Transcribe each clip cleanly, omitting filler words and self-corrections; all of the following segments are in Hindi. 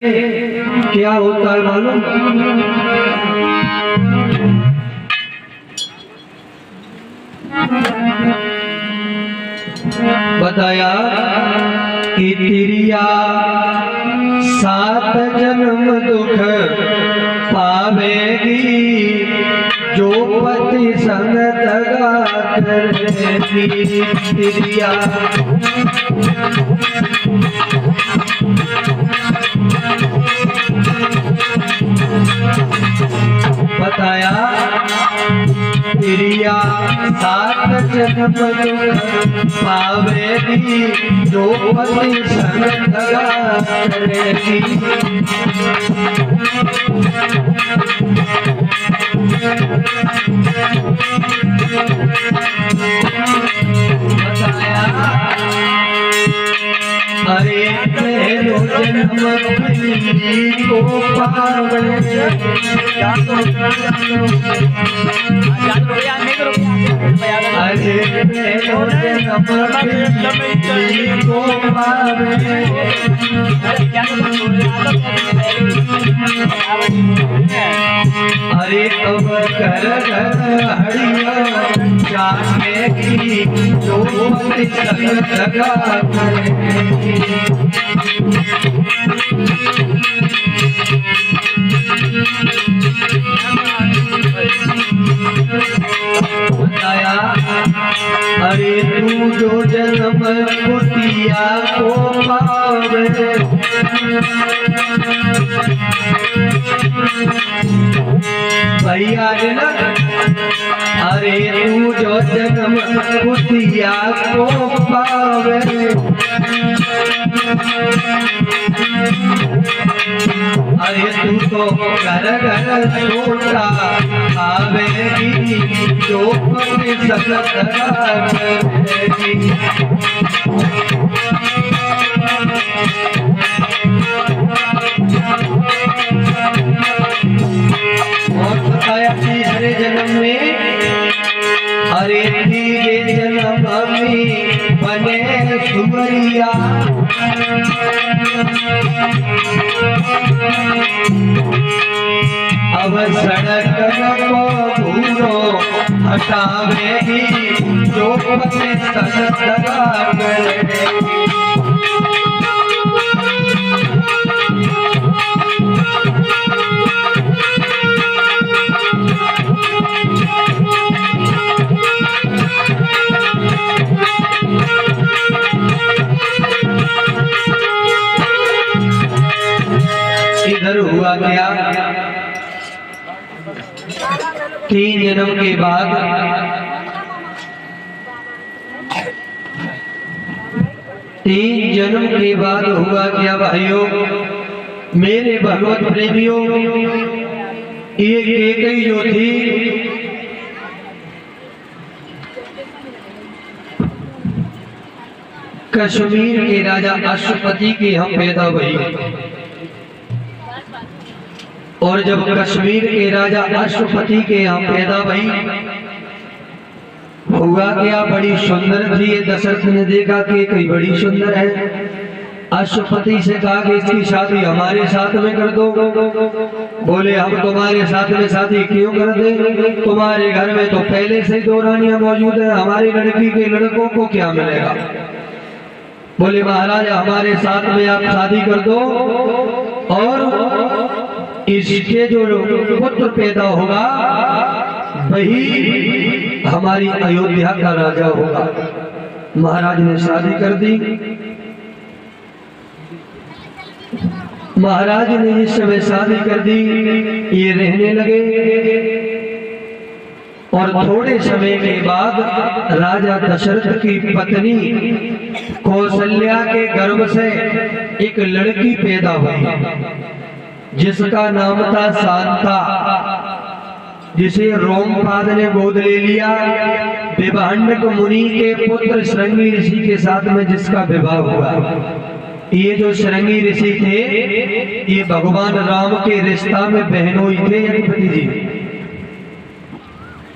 क्या होता है मालूम? बताया कि तिरिया 7 जन्म दुख पावेगी, जो पति संग दगा करेगी। तिरिया बताया तिरिया 7 जन्म दुख पावेगी, जो पति संग दगा करेगी। बताया अरे पहलो जन्म को पावे, अरे पहलो जन्म को पावे, अरे अब घर घर हड़िया जानेगी, जो पति संग दगा करेगी। बताया अरे तू जो जन्म कुटिया को पावे, भैया ना, अरे तू जो जन्म कुटिया को पावे, अरे तू तो घर घर सोचा आवेगी, जो पति संग दगा करेगी। और बताया तीसरे जन्म में, अरे तीसरे जन्म में बने सुमरिया, अब सड़क को भूलो हटावेगी, जो पति संग दगा करेगी। इधर हुआ क्या, 3 जन्म के बाद 3 जन्म के बाद हुआ क्या भाइयों, मेरे भगवत प्रेमियों, ये कैकेयी जो थी कश्मीर के राजा अश्वपति के हम पैदा हुई, और जब कश्मीर के राजा अश्वपति के यहाँ पैदा हुई, हुआ क्या, बड़ी सुंदर थी। दशरथ ने देखा कि कई बड़ी सुंदर है, अश्वपति से कहा कि इसकी शादी हमारे साथ में कर दो। बोले हम तुम्हारे साथ में शादी क्यों कर दे, तुम्हारे घर में तो पहले से 2 रानियां मौजूद है, हमारी लड़की के लड़कों को क्या मिलेगा। बोले महाराज हमारे साथ में आप शादी कर दो, और इसके जो पुत्र पैदा होगा वही हमारी अयोध्या का राजा होगा। महाराज ने शादी कर दी। महाराज ने इस समय शादी कर दी, ये रहने लगे, और थोड़े समय के बाद राजा दशरथ की पत्नी कौशल्या के गर्भ से एक लड़की पैदा हुई, जिसका नाम था शांता, जिसे रोमपाद ने गोद ले लिया। विभांडक मुनि के पुत्र श्रृंगी ऋषि के साथ में जिसका विवाह हुआ। ये जो श्रृंगी ऋषि थे, ये भगवान राम के रिश्ता में बहनोई थे यज्ञपति जी।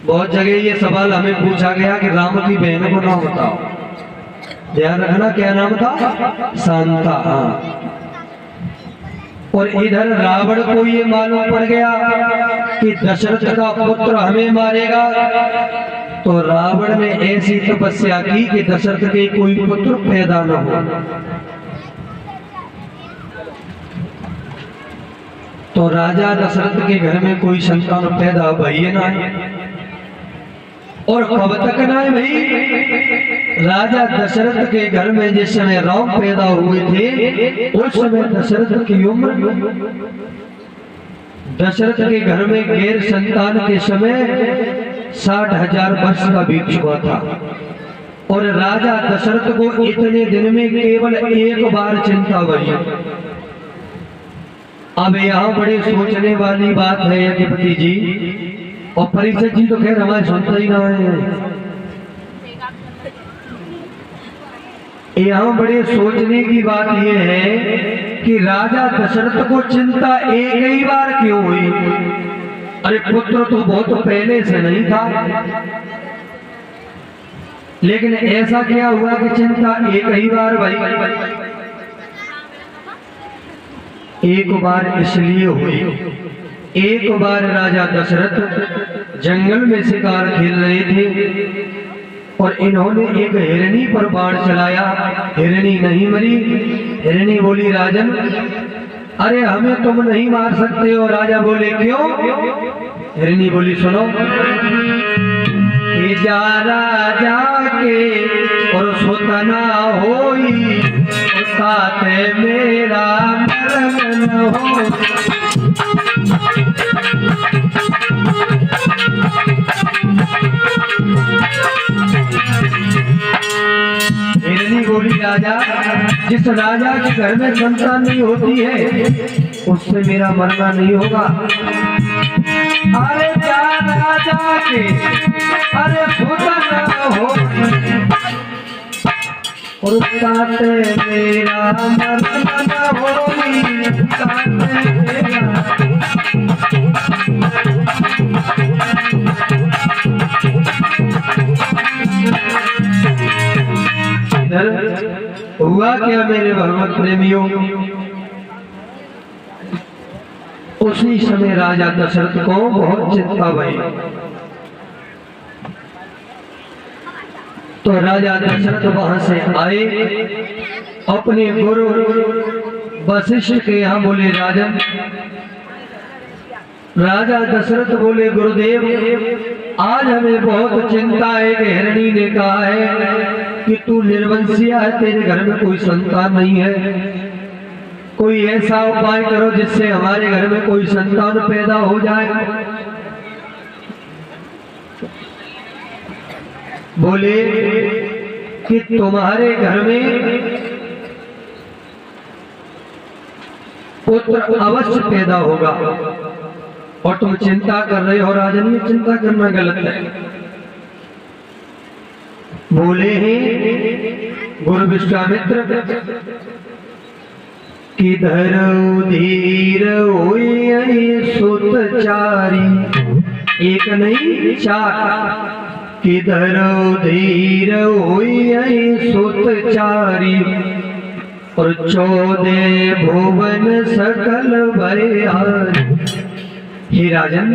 बहुत जगह ये सवाल हमें पूछा गया कि राम की बहनों को नाम बताओ, ध्यान रखना क्या नाम था, शांता। और इधर रावण को ये मालूम पड़ गया कि दशरथ का पुत्र हमें मारेगा, तो रावण ने ऐसी तपस्या की कि दशरथ के कोई पुत्र पैदा न हो। तो राजा दशरथ के घर में कोई संतान पैदा भई ना है। और कब तक ना है भाई? राजा दशरथ के घर में जिस समय राम पैदा हुए थे उस समय दशरथ की उम्र, दशरथ के घर में गैर संतान के समय 60,000 वर्ष का बीत चुका था। और राजा दशरथ को इतने दिन में केवल एक बार चिंता हुई। अब यहाँ बड़े सोचने वाली बात है यज्ञपति जी, और परीक्षित जी तो खैर हमारे सुनता ही ना है। यहाँ बड़े सोचने की बात यह है कि राजा दशरथ को चिंता एक ही बार क्यों हुई? अरे पुत्र तो बहुत पहले से नहीं था, लेकिन ऐसा क्या हुआ कि चिंता एक ही बार भाई? एक बार इसलिए हुई, एक बार राजा दशरथ जंगल में शिकार खेल रहे थे और इन्होंने एक हिरनी पर बाण चलाया। हिरनी नहीं मरी। हिरनी बोली, राजन अरे हमें तुम नहीं मार सकते हो। राजा बोले, क्यों? हिरनी बोली, सुनो, कि जा राजा के और सुतना होई, साथे मेरा मरण हो। हिरनी बोली, राजा जिस राजा के घर में संतान नहीं होती है उससे मेरा मरना नहीं होगा। अरे जा राजा के अरे सुतना हो, और साथे मेरा मरण होई, साथे मेरा। हुआ क्या मेरे भगवत प्रेमियों? उसी समय राजा दशरथ को बहुत चिंता हुई। तो राजा दशरथ वहां से आए, अपने गुरु वशिष्ठ के यहाँ बोले, राजन। राजा दशरथ बोले, गुरुदेव आज हमें बहुत चिंता है कि हिरणी ने कहा है कि तू निर्वंशिया है, तेरे घर में कोई संतान नहीं है। कोई ऐसा उपाय करो जिससे हमारे घर में कोई संतान पैदा हो जाए। बोले कि तुम्हारे घर में पुत्र अवश्य पैदा होगा और तुम चिंता कर रहे हो। राजन, ये चिंता करना गलत है। बोले हैं गुरु विश्वामित्र कि धरो धीर होई सुतचारी, एक नहीं चार, कि धरो धीर होई सुतचारी, और 14 भुवन सकल भयहारी। हे राजन,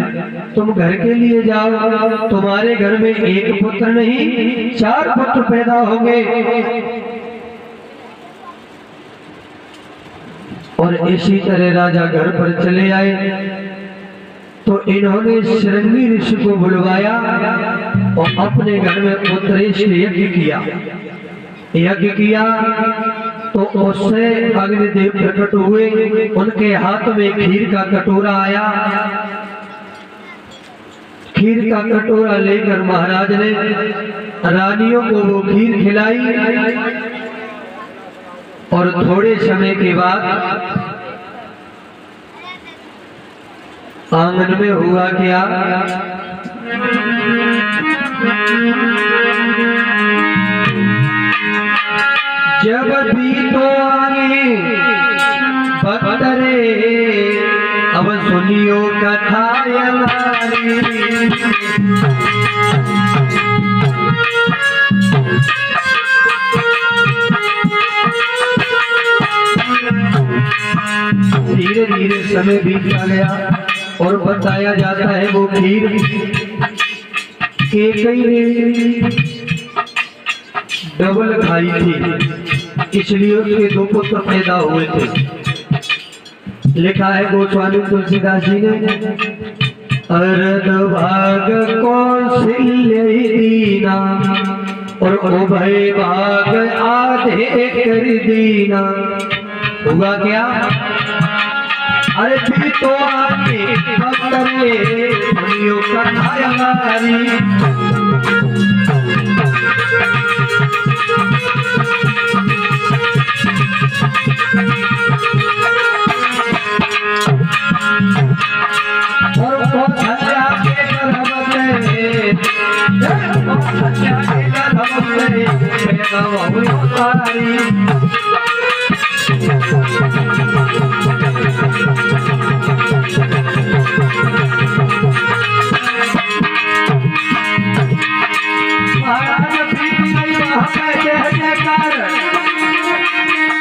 तुम घर के लिए जाओ, तुम्हारे घर में एक पुत्र नहीं 4 पुत्र पैदा होंगे। और इसी तरह राजा घर पर चले आए तो इन्होंने श्रृंगी ऋषि को बुलवाया और अपने घर में पुत्रेष्ठ यज्ञ किया। यज्ञ किया तो उससे अग्निदेव प्रकट हुए, उनके हाथ में खीर का कटोरा आया। खीर का कटोरा लेकर महाराज ने रानियों को वो खीर खिलाई। और थोड़े समय के बाद आंगन में हुआ क्या? जब भी तो आगे बतरे, अब सुनियो कथा हमारी। धीरे धीरे समय बीतता गया और बताया जाता है वो खीर कैकेयी ने डबल खाई थी, इसलिए उसके दो पुत्र पैदा हुए थे। लिखा है गोस्वामी तुलसीदास जी ने, अरद भाग कौशल्य दीना और उभय भाग आधे कर दीना। हुआ क्या? अरे भी तो आके भक्तरे मुनियों का हमारी और कौशल्या के गर्भ में कौशल्या के गर्भ में पैदा हुई तारी।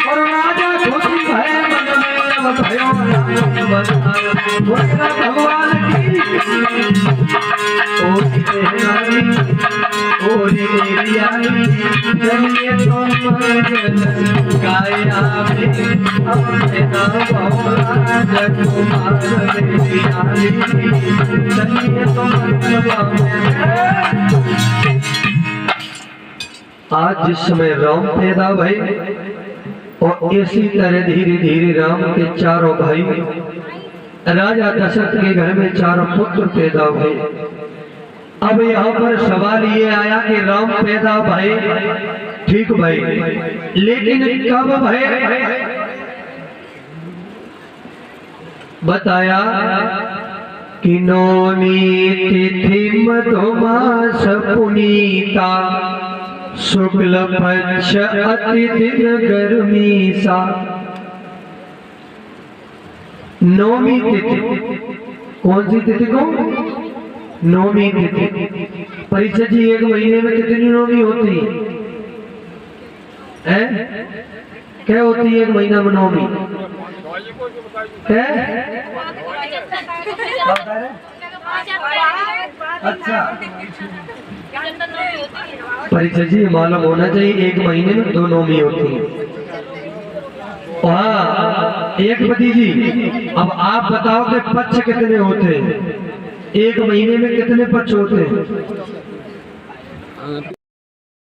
और राजा खुशी भय मन में भयो भगवान की ओरी मेरी आई चलिए तुम गाया अपने चलिए तुम। आज जिस समय राम पैदा भई और इसी तरह धीरे धीरे राम के चारों भाई राजा दशरथ के घर में चारों पुत्र पैदा हुए। अब यहाँ पर सवाल ये आया कि राम पैदा भय, ठीक भाई, लेकिन कब भय? बताया कि नौमी तिथि मधुमास पुनीता शुक्ल पक्ष अति दिन गर्मी सा। नौमी तिथि, कौन सी तिथि को? नौमी तिथि। परीक्षा जी एक महीने में कितनी नौमी होती है? क्या होती है एक महीना में नौमी? अच्छा, परीक्षा जी मालूम होना चाहिए एक महीने में 2 नौमी होती है। हाँ एक पति जी, अब आप बताओ कि पक्ष कितने होते हैं? एक महीने में कितने पक्ष होते हैं?